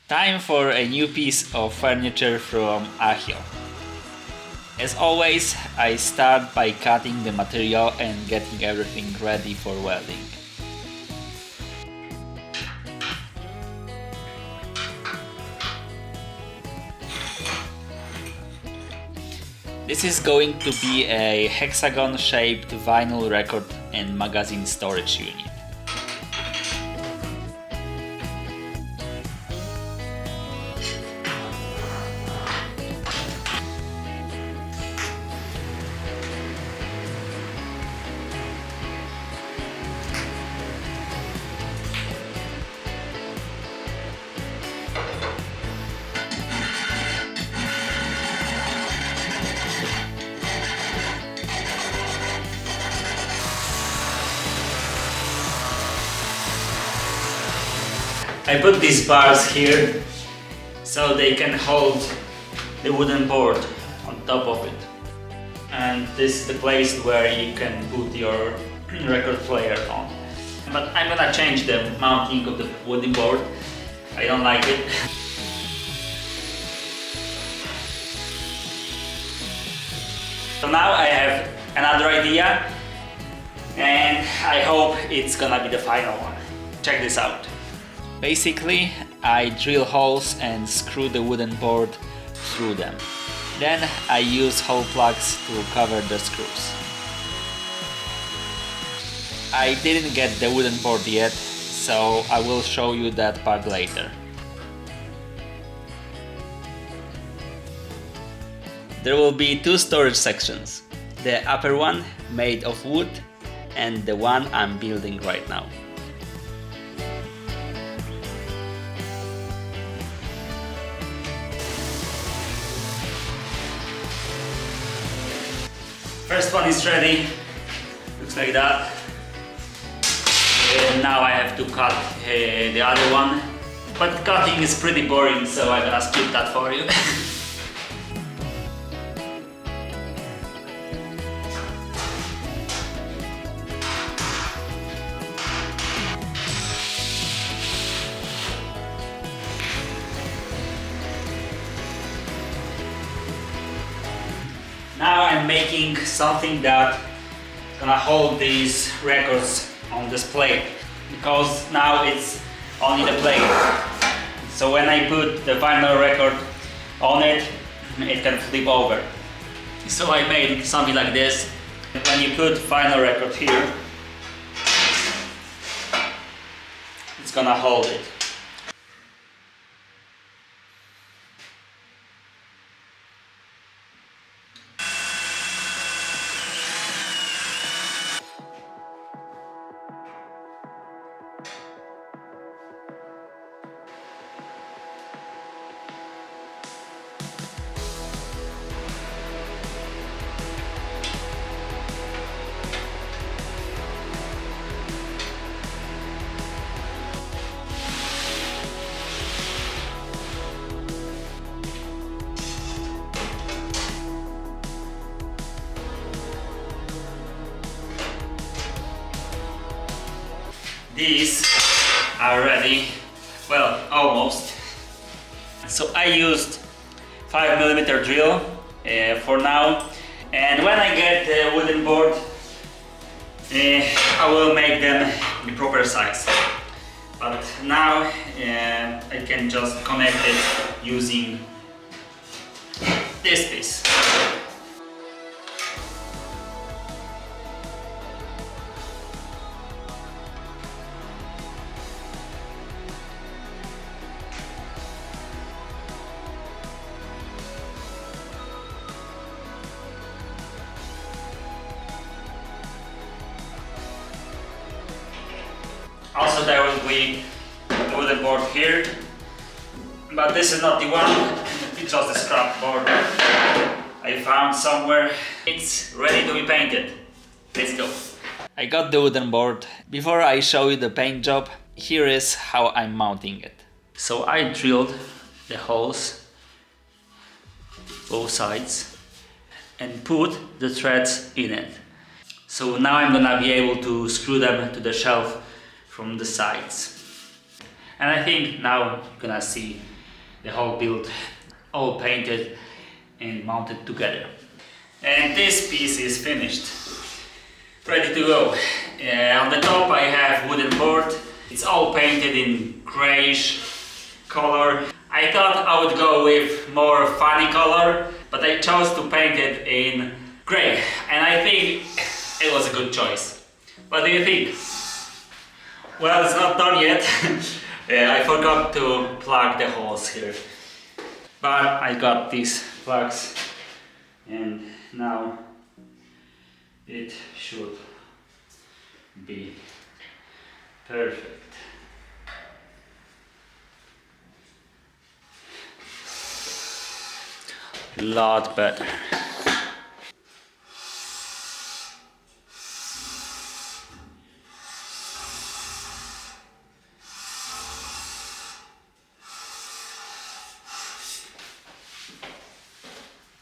Time for a new piece of furniture from Ahio. As always, I start by cutting the material and getting everything ready for welding. This is going to be a hexagon-shaped vinyl record and magazine storage unit. I put these bars here so they can hold the wooden board on top of it. And this is the place where you can put your record player on. But I'm gonna change the mounting of the wooden board. I don't like it. So now I have another idea and I hope it's gonna be the final one. Check this out. Basically, I drill holes and screw the wooden board through them. Then I use hole plugs to cover the screws. I didn't get the wooden board yet, so I will show you that part later. There will be two storage sections. The upper one made of wood and the one I'm building right now. First one is ready, looks like that. And now I have to cut the other one, but cutting is pretty boring, so I'm gonna skip that for you. Now I'm making something that's gonna hold these records on display, because now it's only the plate. So when I put the vinyl record on it, it can flip over. So I made something like this. When you put vinyl record here, it's gonna hold it. These are ready, well, almost. So I used 5mm drill for now, and when I get the wooden board, I will make them the proper size. But now I can just connect it using this piece. Also there will be a wooden board here, but this is not the one, it's just a scrap board I found somewhere. It's ready to be painted. Let's go. I got the wooden board. Before I show you the paint job, here is how I'm mounting it. So I drilled the holes, both sides, and put the threads in it. So now I'm gonna be able to screw them to the shelf from the sides. And I think now you're gonna see the whole build all painted and mounted together. And this piece is finished, ready to go. On the top I have wooden board. It's all painted in grayish color. I thought I would go with more funny color, but I chose to paint it in gray, and I think it was a good choice. What do you think? Well, it's not done yet. I forgot to plug the holes here, but I got these plugs, and now it should be perfect. Lot better.